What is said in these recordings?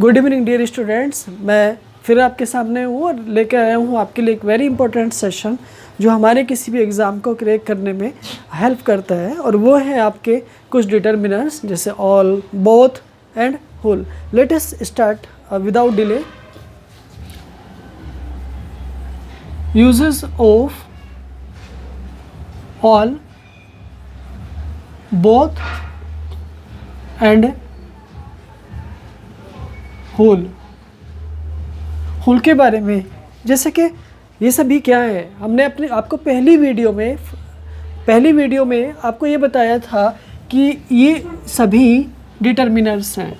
Good evening dear students, मैं फिर आपके सामने हूँ और लेकर आया हूँ आपके लिए एक वेरी इंपॉर्टेंट सेशन जो हमारे किसी भी एग्ज़ाम को क्रैक करने में हेल्प करता है, और वो है आपके कुछ डिटर्मिनर्स जैसे all, both and whole. Let us start without delay. Uses of all, both and whole. Whole के बारे में, जैसे कि ये सभी क्या है, हमने अपने आपको पहली वीडियो में आपको ये बताया था कि ये सभी डिटर्मिनर्स हैं।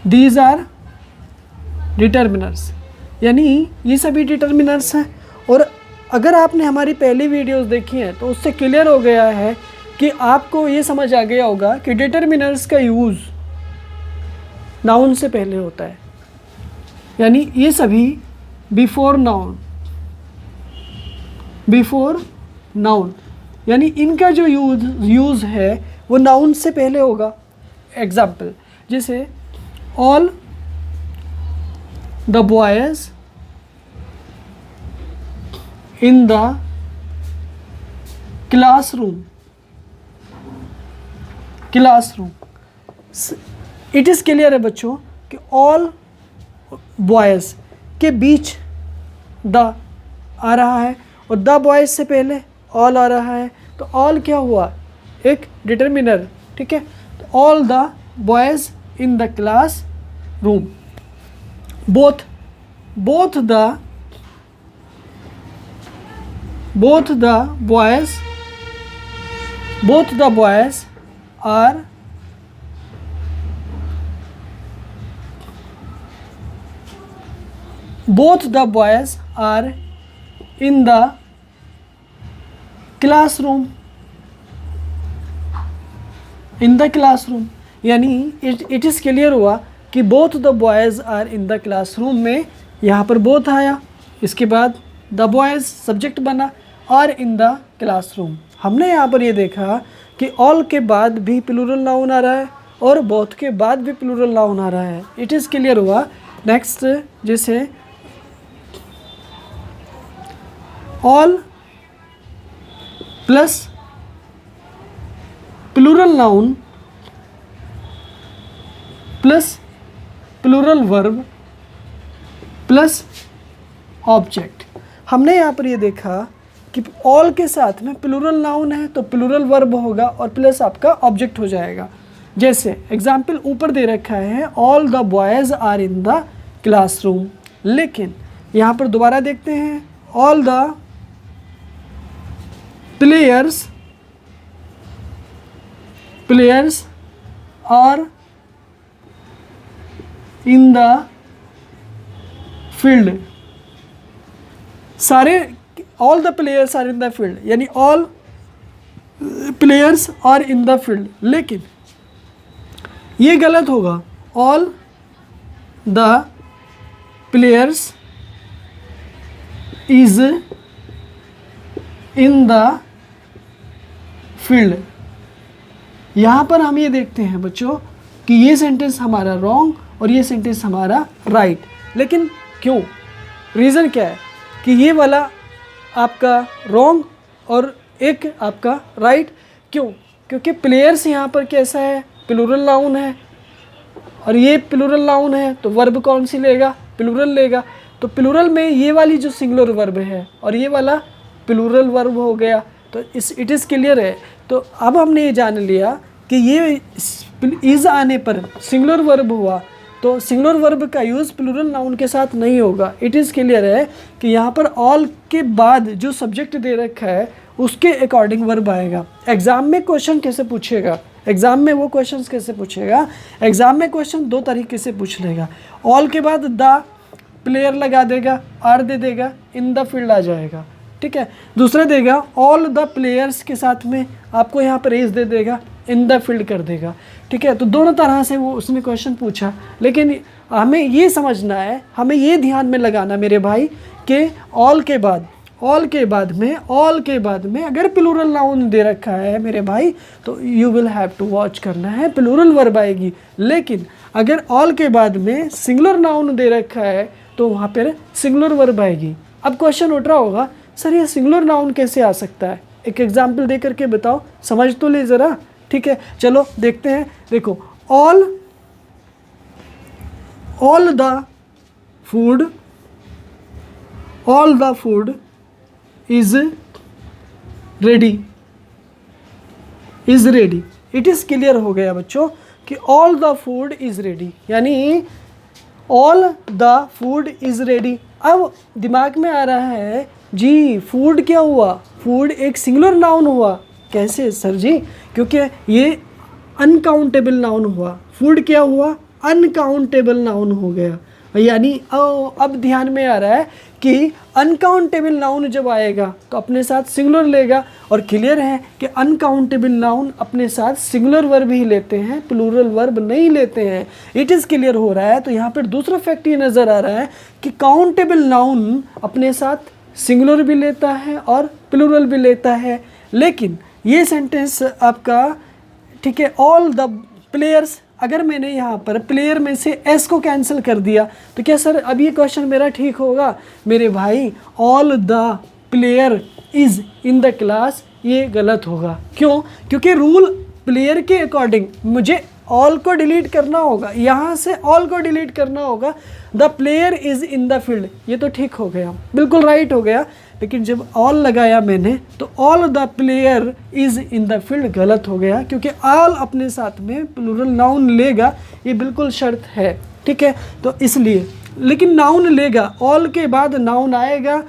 दीज आर डिटर्मिनर्स, यानी ये सभी डिटर्मिनर्स हैं। और अगर आपने हमारी पहली वीडियोस देखी हैं तो उससे क्लियर हो गया है कि आपको ये समझ आ गया होगा कि डिटर्मिनर्स का यूज़ नाउन से पहले होता है, यानी ये सभी बिफोर नाउन, यानी इनका जो यूज़ है वो नाउन से पहले होगा। एग्जाम्पल जैसे all the boys in the classroom. It is clear है बच्चों कि ऑल बॉयज़ के बीच द आ रहा है और द बॉयज़ से पहले ऑल आ रहा है, तो ऑल क्या हुआ, एक डिटर्मिनर। ठीक है, तो all the boys in the classroom. Both the boys are in the classroom। यानी इट इज़ क्लियर हुआ कि both the boys are in the classroom में यहाँ पर बोथ आया, इसके बाद द बॉयज़ सब्जेक्ट बना और इन द क्लासरूम। हमने यहाँ पर ये देखा कि ऑल के बाद भी प्लूरल नाउन आ रहा है और बोथ के बाद भी प्लूरल नाउन आ रहा है। इट इज़ क्लियर हुआ। नेक्स्ट जैसे all plus plural noun plus plural verb plus object. हमने यहाँ पर ये देखा कि ऑल के साथ में प्लूरल नाउन है तो प्लूरल वर्ब होगा और प्लस आपका ऑब्जेक्ट हो जाएगा। जैसे एग्जाम्पल ऊपर दे रखा है all the boys are in the classroom, लेकिन यहाँ पर दोबारा देखते हैं all the players are in the field. All the players are in the field, यानी all players are in the field, लेकिन ये गलत होगा। All the players is in the field. यहाँ पर हम ये देखते हैं बच्चों कि ये सेंटेंस हमारा रॉन्ग और ये सेंटेंस हमारा राइट। लेकिन क्यों, रीज़न क्या है कि ये वाला आपका रॉन्ग और एक आपका राइट? क्यों? क्योंकि प्लेयर्स यहाँ पर कैसा है, प्लूरल नाउन है और ये प्लूरल नाउन है, तो वर्ब कौन सी लेगा, प्लूरल लेगा। तो प्लूरल में ये वाली जो सिंगुलर वर्ब है और ये वाला प्लूरल वर्ब हो गया, तो इट इज़ क्लियर है। तो अब हमने ये जान लिया कि ये इज़ आने पर सिंगुलर वर्ब हुआ, तो सिंगुलर वर्ब का यूज़ प्लूरल नाउन के साथ नहीं होगा। इट इज़ क्लियर है कि यहाँ पर ऑल के बाद जो सब्जेक्ट दे रखा है उसके अकॉर्डिंग वर्ब आएगा। एग्ज़ाम में क्वेश्चन कैसे पूछेगा, एग्ज़ाम में वो क्वेश्चंस कैसे पूछेगा, एग्ज़ाम में क्वेश्चन दो तरीके से पूछ लेगा। ऑल के बाद द प्लेयर लगा देगा, आर दे देगा, इन द फील्ड आ जाएगा। ठीक है, दूसरा देगा ऑल द प्लेयर्स के साथ में आपको यहाँ पर एज दे देगा, इन द फील्ड कर देगा। ठीक है, तो दोनों तरह से वो उसने क्वेश्चन पूछा, लेकिन हमें ये समझना है, हमें ये ध्यान में लगाना मेरे भाई कि ऑल के बाद ऑल के बाद में अगर प्लूरल नाउन दे रखा है मेरे भाई तो you will have to watch करना है, प्लूरल वर्ब आएगी। लेकिन अगर ऑल के बाद में सिंगुलर नाउन दे रखा है तो वहाँ पर सिंगुलर वर्ब आएगी। अब क्वेश्चन उठ रहा होगा, सर ये सिंगुलर नाउन कैसे आ सकता है? एक एग्जाम्पल दे करके बताओ, समझ तो ले ज़रा। ठीक है, चलो देखते हैं। देखो, all the food is ready. It is clear हो गया बच्चों कि all the food is ready, यानी all the food is ready. अब दिमाग में आ रहा है जी फूड क्या हुआ, फूड एक सिंगुलर नाउन हुआ। कैसे सर जी? क्योंकि ये अनकाउंटेबल नाउन हुआ। फूड क्या हुआ? अनकाउंटेबल नाउन हो गया। यानी अब ध्यान में आ रहा है कि अनकाउंटेबल नाउन जब आएगा तो अपने साथ सिंगुलर लेगा, और क्लियर है कि अनकाउंटेबल नाउन अपने साथ सिंगुलर वर्ब ही लेते हैं, प्लूरल वर्ब नहीं लेते हैं। इट इज़ क्लियर हो रहा है। तो यहाँ पर दूसरा फैक्ट ये नज़र आ रहा है कि काउंटेबल नाउन अपने साथ सिंगुलर भी लेता है और प्लूरल भी लेता है। लेकिन ये सेंटेंस आपका, ठीक है, ऑल द प्लेयर्स, अगर मैंने यहाँ पर प्लेयर में से एस को कैंसिल कर दिया तो क्या सर अब ये क्वेश्चन मेरा ठीक होगा? मेरे भाई all the player is in the class, ये गलत होगा। क्यों? क्योंकि रूल प्लेयर के अकॉर्डिंग मुझे ऑल को डिलीट करना होगा, यहाँ से ऑल को डिलीट करना होगा। The player is in the field, ये तो ठीक हो गया, बिल्कुल राइट हो गया। लेकिन जब ऑल लगाया मैंने तो all the player is in the field गलत हो गया, क्योंकि ऑल अपने साथ में प्लूरल नाउन लेगा, ये बिल्कुल शर्त है। ठीक है, तो इसलिए, लेकिन नाउन लेगा, ऑल के बाद नाउन आएगा,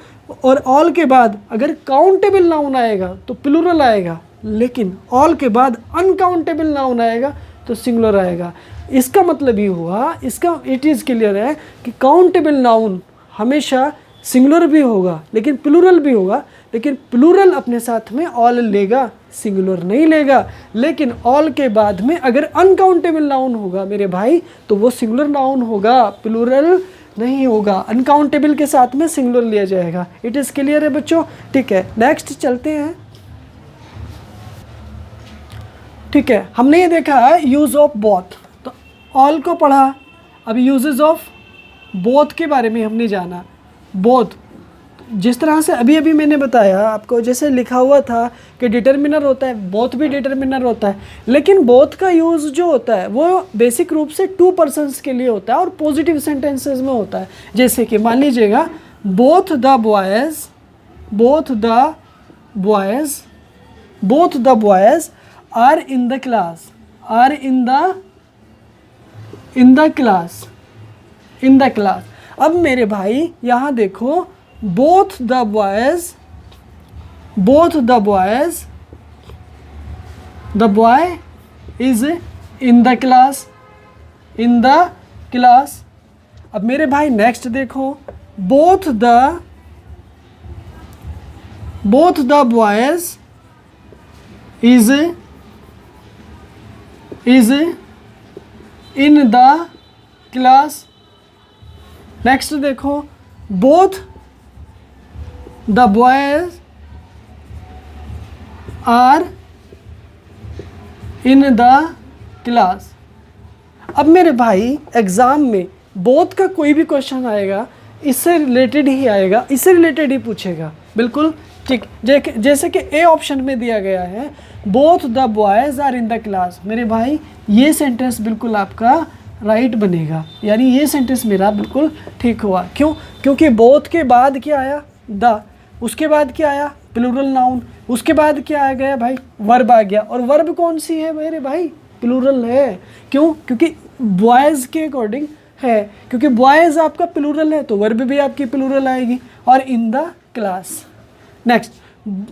और ऑल के बाद अगर काउंटेबल नाउन आएगा तो प्लूरल आएगा, लेकिन ऑल के बाद अनकाउंटेबल नाउन आएगा तो सिंगुलर आएगा। इसका मतलब ये हुआ, इसका इट इज़ क्लियर है कि काउंटेबल नाउन हमेशा सिंगुलर भी होगा लेकिन प्लूरल भी होगा, लेकिन प्लूरल अपने साथ में ऑल लेगा, सिंगुलर नहीं लेगा। लेकिन ऑल के बाद में अगर अनकाउंटेबल नाउन होगा मेरे भाई तो वो सिंगुलर नाउन होगा, प्लूरल नहीं होगा। अनकाउंटेबल के साथ में सिंगुलर लिया जाएगा। इट इज़ क्लियर है बच्चों? ठीक है, नेक्स्ट चलते हैं। ठीक है, हमने ये देखा है यूज़ ऑफ बोथ, तो ऑल को पढ़ा। अब यूजेस ऑफ बोथ के बारे में हमने जाना। बोथ, जिस तरह से अभी अभी मैंने बताया आपको, जैसे लिखा हुआ था कि डिटर्मिनर होता है, बोथ भी डिटर्मिनर होता है, लेकिन बोथ का यूज़ जो होता है वो बेसिक रूप से 2 पर्सन्स के लिए होता है और पॉजिटिव सेंटेंसेस में होता है। जैसे कि मान लीजिएगा both the boys are in the class, are in the class. अब मेरे भाई यहाँ देखो, both the boys, the boy is in the class, अब मेरे भाई नेक्स्ट देखो, both the boys is in the class. Next देखो, both the boys are in the class. अब मेरे भाई एग्ज़ाम में बोथ का कोई भी क्वेश्चन आएगा इससे रिलेटेड ही आएगा, इससे रिलेटेड ही पूछेगा, बिल्कुल ठीक। जैसे कि ए ऑप्शन में दिया गया है both the boys are in the class. मेरे भाई ये सेंटेंस बिल्कुल आपका राइट बनेगा, यानी ये सेंटेंस मेरा बिल्कुल ठीक हुआ। क्यों? क्योंकि बोथ के बाद क्या आया? द, उसके बाद क्या आया? प्लूरल नाउन, उसके बाद क्या आ गया भाई? वर्ब आ गया। और वर्ब कौन सी है मेरे भाई? प्लूरल है। क्यों? क्योंकि बॉयज़ के अकॉर्डिंग है, क्योंकि बॉयज़ आपका प्लूरल है तो वर्ब भी आपकी प्लूरल आएगी। और in the class. Next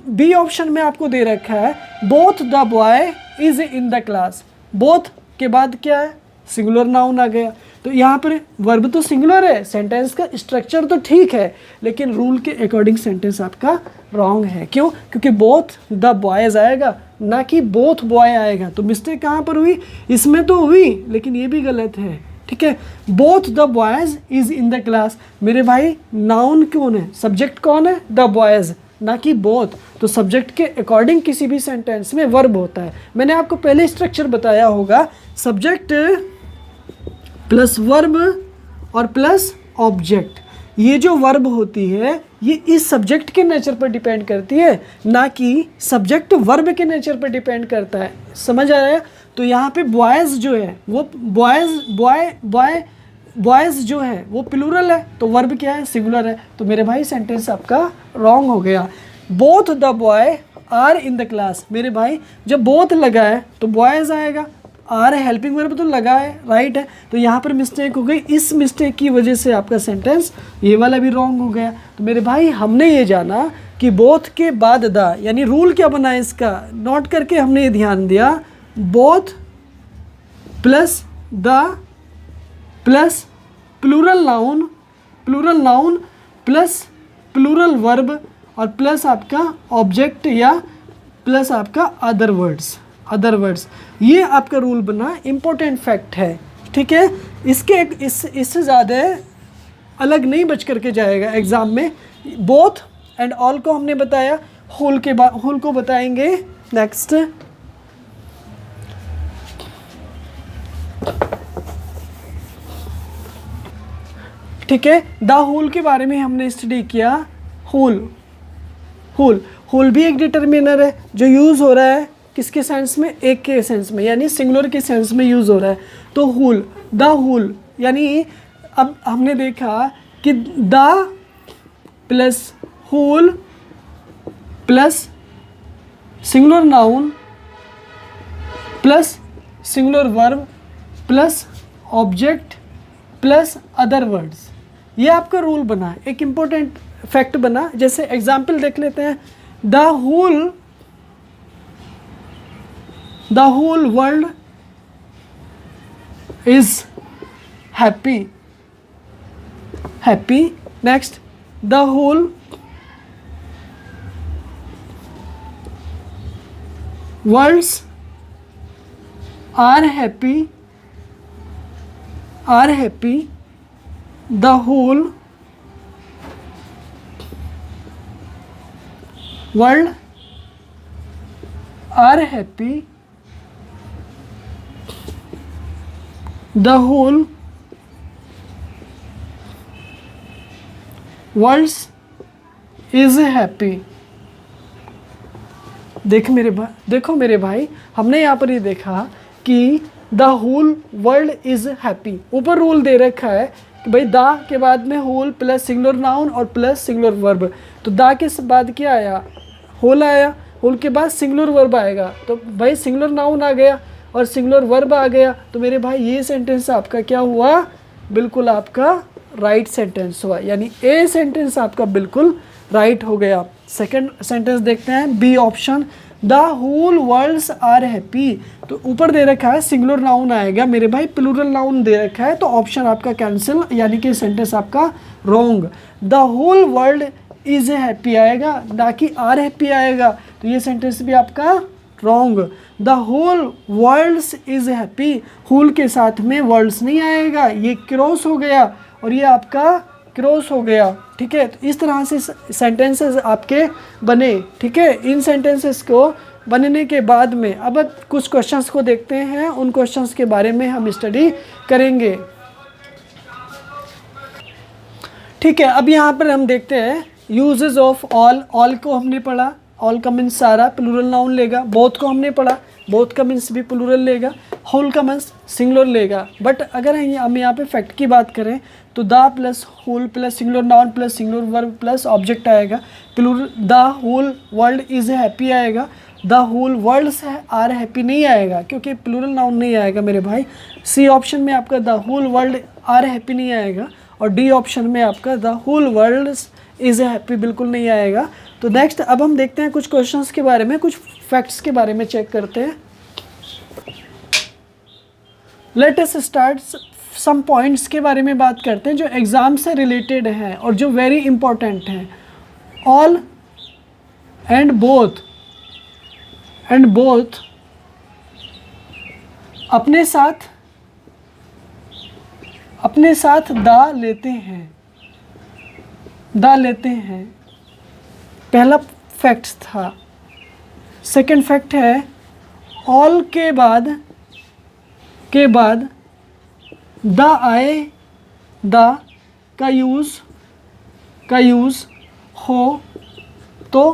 B option में आपको दे रखा है both the boy is in the class. Both के बाद क्या है? सिंगुलर नाउन आ गया। तो यहाँ पर वर्ब तो सिंगुलर है, सेंटेंस का स्ट्रक्चर तो ठीक है, लेकिन रूल के अकॉर्डिंग सेंटेंस आपका रॉन्ग है। क्यों? क्योंकि बोथ द बॉयज़ आएगा, ना कि बोथ बॉय आएगा। तो मिस्टेक कहाँ पर हुई? इसमें तो हुई, लेकिन ये भी गलत है। ठीक है। Both the boys is in the class, मेरे भाई नाउन कौन है, सब्जेक्ट कौन है, द बॉयज़, ना कि बोथ। तो सब्जेक्ट के अकॉर्डिंग किसी भी सेंटेंस में वर्ब होता है। मैंने आपको पहले स्ट्रक्चर बताया होगा, सब्जेक्ट प्लस वर्ब और प्लस ऑब्जेक्ट। ये जो वर्ब होती है ये इस सब्जेक्ट के नेचर पर डिपेंड करती है, ना कि सब्जेक्ट वर्ब के नेचर पर डिपेंड करता है। समझ आ रहा है? तो यहाँ पे बॉयज़ जो है वो बॉयज़ जो है वो प्लूरल है, तो वर्ब क्या है, सिंगुलर है। तो मेरे भाई सेंटेंस आपका रॉन्ग हो गया। Both the boy are in the class, मेरे भाई जब बोथ लगा है तो बॉयज़ आएगा, आर हेल्पिंग वर्ब तो लगा है, राइट है। तो यहाँ पर मिस्टेक हो गई, इस मिस्टेक की वजह से आपका सेंटेंस ये वाला भी रॉन्ग हो गया। तो मेरे भाई हमने ये जाना कि बोथ के बाद द, यानी रूल क्या बना है इसका, नोट करके हमने ये ध्यान दिया, both plus the plus plural noun plus plural verb और प्लस आपका ऑब्जेक्ट या प्लस आपका अदर वर्ड्स, ये आपका रूल बना, इम्पोर्टेंट फैक्ट है, ठीक है। इससे ज़्यादा अलग नहीं बच करके जाएगा एग्ज़ाम में। बोथ एंड ऑल को हमने बताया, होल को बताएंगे नेक्स्ट। ठीक है, द होल के बारे में हमने स्टडी किया। होल भी एक डिटर्मिनर है जो यूज़ हो रहा है किसके सेंस में, एक के सेंस में, यानी सिंगुलर के सेंस में यूज़ हो रहा है। तो होल, द होल, यानी अब हमने देखा कि the plus whole plus singular noun plus singular verb plus object plus other words, ये आपका रूल बना, एक इम्पोर्टेंट फैक्ट बना। जैसे एग्जाम्पल देख लेते हैं, the whole world is happy. Next, the whole worlds are happy, the whole world are happy, the whole worlds is happy. देखो मेरे भाई, हमने यहाँ पर ये देखा कि the whole world is happy, ऊपर रूल दे रखा है कि भाई द के बाद में होल प्लस सिंगुलर नाउन और प्लस सिंगुलर वर्ब। तो द के बाद क्या आया, होल आया, होल के बाद सिंगुलर वर्ब आएगा, तो भाई सिंगुलर नाउन आ गया और सिंगुलर वर्ब आ गया। तो मेरे भाई ये सेंटेंस आपका क्या हुआ, बिल्कुल आपका राइट सेंटेंस हुआ, यानी ए सेंटेंस आपका बिल्कुल राइट हो गया। सेकंड सेंटेंस देखते हैं, B option, the whole worlds are happy. तो ऊपर दे रखा है सिंगुलर नाउन आएगा, मेरे भाई प्लूरल नाउन दे रखा है, तो ऑप्शन आपका कैंसिल, यानी कि सेंटेंस आपका wrong. The whole world is happy आएगा, ना कि आर हैप्पी आएगा, तो ये सेंटेंस भी आपका wrong. The whole worlds is happy, whole के साथ में वर्ल्ड्स नहीं आएगा, ये क्रॉस हो गया और ये आपका क्रॉस हो गया, ठीक है। तो इस तरह से सेंटेंसेस आपके बने, ठीक है। इन सेंटेंसेस को बनने के बाद में अब कुछ क्वेश्चंस को देखते हैं, उन क्वेश्चंस के बारे में हम स्टडी करेंगे, ठीक है। अब यहाँ पर हम देखते हैं यूजेस ऑफ ऑल को हमने पढ़ा, ऑल का मीन्स सारा प्लूरल नाउन लेगा। बोथ को हमने पढ़ा, बोथ का मीन्स भी प्लूरल लेगा। होल का मीन्स सिंगुलर लेगा। बट अगर हम यहाँ पे फैक्ट की बात करें तो the plus whole plus singular noun plus singular verb plus object आएगा। Plural the whole world is happy आएगा, the whole worlds are happy नहीं आएगा क्योंकि प्लूरल नाउन नहीं आएगा मेरे भाई। सी ऑप्शन में आपका the whole world are happy नहीं आएगा और डी ऑप्शन में आपका the whole worlds is happy बिल्कुल नहीं आएगा। तो नेक्स्ट अब हम देखते हैं कुछ क्वेश्चंस के बारे में, कुछ फैक्ट्स के बारे में चेक करते हैं। Let us start some points के बारे में बात करते हैं जो एग्ज़ाम से रिलेटेड हैं और जो वेरी इंपॉर्टेंट हैं। ऑल एंड बोथ अपने साथ अपने साथ दा लेते हैं, दा लेते हैं, पहला फैक्ट था। सेकंड फैक्ट है ऑल के बाद दा आए, दा का यूज़ हो तो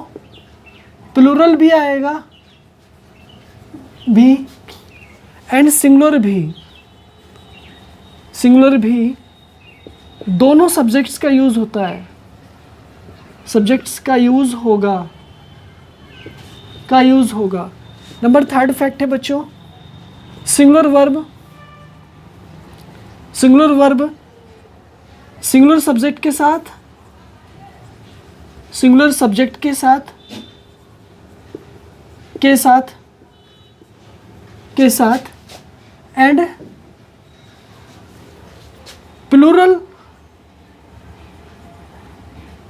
प्लूरल भी आएगा भी एंड सिंगुलर भी दोनों सब्जेक्ट्स का यूज़ होता है, सब्जेक्ट्स का यूज़ होगा। नंबर थर्ड फैक्ट है बच्चों, सिंगुलर वर्ब सिंगुलर सब्जेक्ट के साथ एंड प्लूरल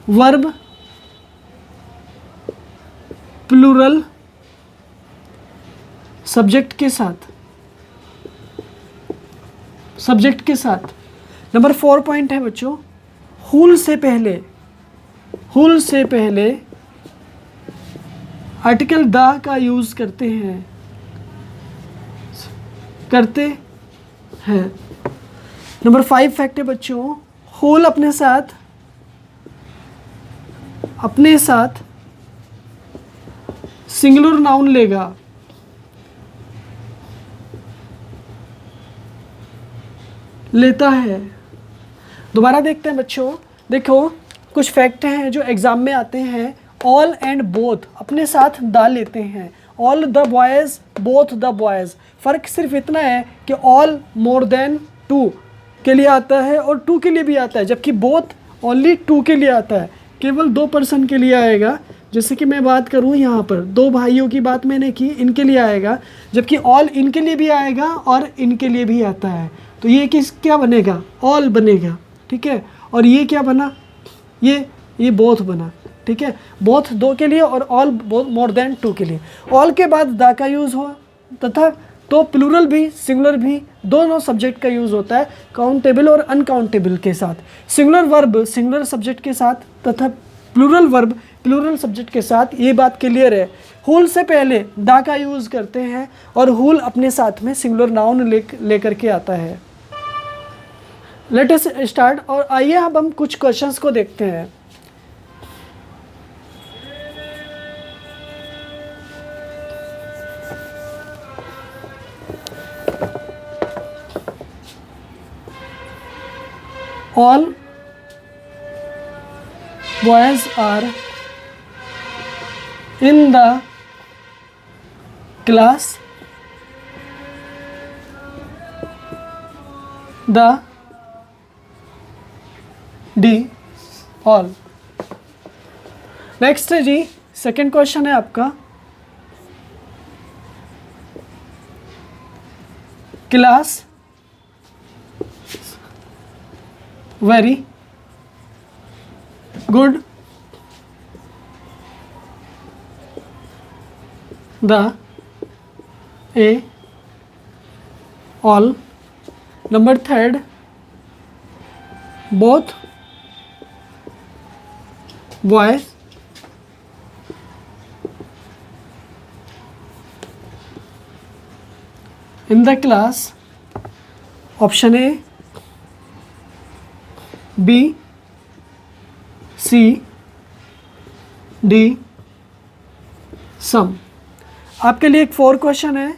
वर्ब सब्जेक्ट के साथ। नंबर 4 पॉइंट है बच्चों, हुल से पहले आर्टिकल दा का यूज़ करते हैं। नंबर 5 फैक्ट है बच्चों, हुल अपने साथ सिंगुलर नाउन लेता है। दोबारा देखते हैं बच्चों, देखो कुछ फैक्ट हैं जो एग्ज़ाम में आते हैं। ऑल एंड बोथ अपने साथ दा लेते हैं, all the boys, both the boys. फ़र्क सिर्फ इतना है कि ऑल मोर देन 2 के लिए आता है और 2 के लिए भी आता है, जबकि बोथ ओनली 2 के लिए आता है, केवल 2 पर्सन के लिए आएगा। जैसे कि मैं बात करूँ यहाँ पर 2 भाइयों की बात मैंने की, इनके लिए आएगा, जबकि ऑल इनके लिए भी आएगा और इनके लिए भी आता है। तो ये क्या बनेगा, ऑल बनेगा, ठीक है। और ये क्या बना, ये बोथ बना, ठीक है। बोथ 2 के लिए और ऑल मोर देन 2 के लिए। ऑल के बाद दा का यूज़ हो तथा तो प्लूरल भी सिंगुलर भी दोनों सब्जेक्ट का यूज़ होता है, काउंटेबल और अनकाउंटेबल के साथ। सिंगुलर वर्ब सिंगुलर सब्जेक्ट के साथ तथा प्लूरल वर्ब प्लूरल सब्जेक्ट के साथ। ये बात क्लियर है। हुल से पहले दा का यूज़ करते हैं और हुल अपने साथ में सिंगुलर नाउन लेकर के आता है। Late us start. और आइए अब हम कुछ क्वेश्चंस को देखते हैं। All boys are in the class. The D all. Next है जी, सेकेंड क्वेश्चन है आपका, class very good, the a all. Number third, both boys in the class. Option A, B, C, D, सम। आपके लिए एक 4 question है।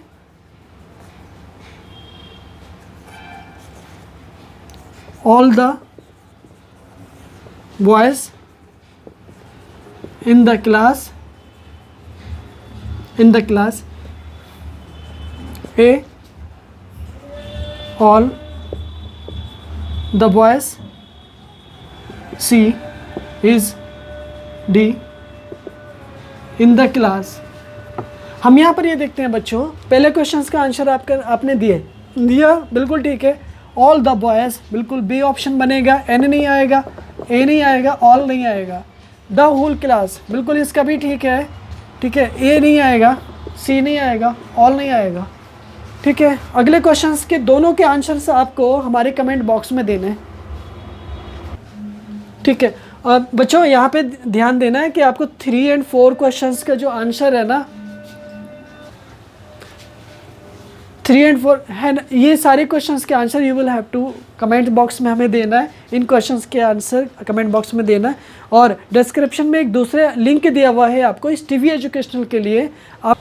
All the boys in the class A, all the boys, C is D in the class। हम यहाँ पर ये देखते हैं बच्चों, पहले क्वेश्चंस का आंसर आपने दिया बिल्कुल ठीक है। ऑल द बॉयज़ बिल्कुल बी ऑप्शन बनेगा, एन नहीं आएगा, ए नहीं आएगा, ऑल नहीं आएगा। द होल क्लास बिल्कुल इसका भी ठीक है, ए नहीं आएगा, सी नहीं आएगा, ऑल नहीं आएगा, ठीक है, अगले क्वेश्चंस के दोनों के आंसर्स आपको हमारे कमेंट बॉक्स में देने हैं। ठीक है, बच्चों यहाँ पे ध्यान देना है कि आपको 3 और 4 क्वेश्चंस का जो आंसर है ना, 3 और 4 है ना, ये सारे क्वेश्चंस के answer you will have to comment box में हमें देना है। इन क्वेश्चंस के आंसर कमेंट बॉक्स में देना है। और डिस्क्रिप्शन में एक दूसरा लिंक दिया हुआ है आपको इस टीवी एजुकेशनल के लिए, आप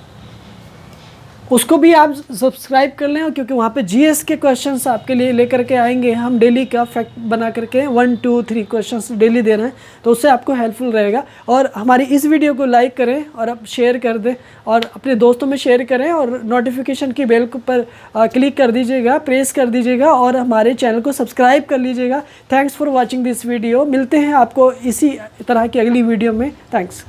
उसको भी आप सब्सक्राइब कर लें, क्योंकि वहाँ पे जीएस के क्वेश्चंस आपके लिए लेकर के आएंगे हम डेली का फैक्ट बना करके 1 2 3 क्वेश्चंस डेली दे रहे हैं, तो उससे आपको हेल्पफुल रहेगा। और हमारी इस वीडियो को लाइक करें और आप शेयर कर दें और अपने दोस्तों में शेयर करें और नोटिफिकेशन की बेल पर क्लिक कर दीजिएगा, प्रेस कर दीजिएगा और हमारे चैनल को सब्सक्राइब कर लीजिएगा। Thanks for watching this video. मिलते हैं आपको इसी तरह की अगली वीडियो में। थैंक्स।